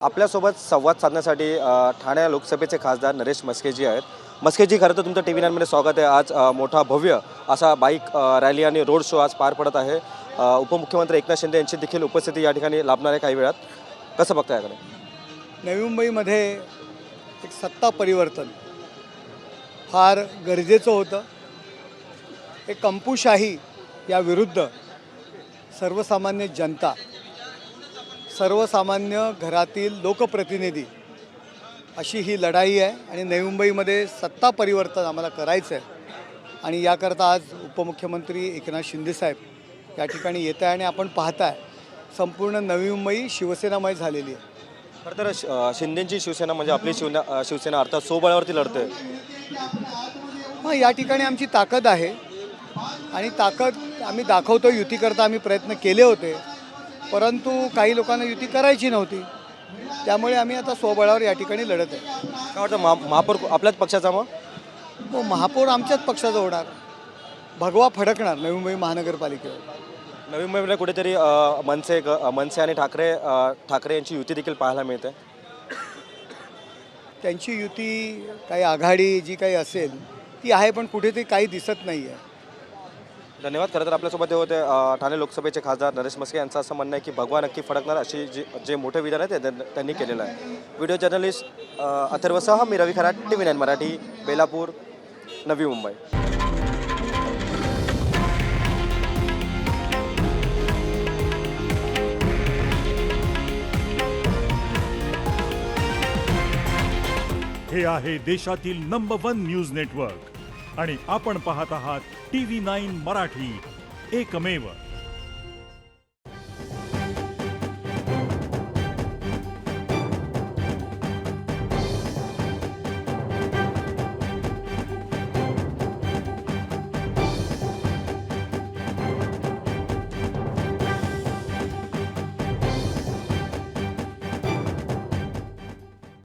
आपल्यासोबत संवाद साधण्यासाठी ठाणे लोकसभेचे खासदार नरेश मस्केजी आहेत. मस्केजी, खरं तर तुमचं TV9 मध्ये स्वागत आहे. आज मोठा भव्य असा बाईक रॅली आणि रोड शो आज पार पडत आहे. उपमुख्यमंत्री एकनाथ शिंदे यांची देखील उपस्थिती या ठिकाणी लाभणार आहे काही वेळात. कसं बघताय याकडे? नवी मुंबईमध्ये एक सत्ता परिवर्तन फार गरजेचं होतं. एक कंपुशाही या विरुद्ध सर्वसामान्य जनता, सर्वसामान्य घरातील लोकप्रतिनिधी अशी ही लढाई आहे आणि नवी मुंबईमध्ये सत्ता परिवर्तन आम्हाला करायचं आहे. आणि याकरता आज उपमुख्यमंत्री एकनाथ शिंदेसाहेब या ठिकाणी येत आहे आणि आपण पाहताय संपूर्ण नवी मुंबई शिवसेनामय झालेली आहे. खरं तर शिंदेची शिवसेना म्हणजे आपली शिवसेना अर्थात सोबळावरती लढते. हां, या ठिकाणी आमची ताकद आहे आणि ताकद आम्ही दाखवतो. युतीकरता आम्ही प्रयत्न केले होते, परंतु काही लोकांना युती करायची नव्हती, त्यामुळे आम्ही आता स्वबळावर या ठिकाणी लढत आहे. काय वाटतं महापौर आपल्याच पक्षाचा मग? हो, महापौर आमच्याच पक्षाचा होणार. भगवा फडकणार नवी मुंबई महानगरपालिकेवर. नवी मुंबईमध्ये कुठेतरी मनसे आणि ठाकरे यांची युती देखील पाहायला मिळते. त्यांची युती काही आघाडी जी काही असेल ती आहे, पण कुठेतरी काही दिसत नाही आहे. धन्यवाद. खरं तर आपल्यासोबत हे होते ठाणे लोकसभेचे खासदार नरेश मस्के. यांचं असं म्हणणं आहे की भगवा नक्की फडकणार अशी जे मोठे विधान आहे ते त्यांनी केलेलं आहे. व्हिडिओ जर्नलिस्ट अथर्वसह मी रवी खराट, TV9 मराठी, बेलापूर, नवी मुंबई. हे आहे देशातील नंबर 1 न्यूज नेटवर्क आणि आपण पाहत आहात TV9 मराठी, एकमेव.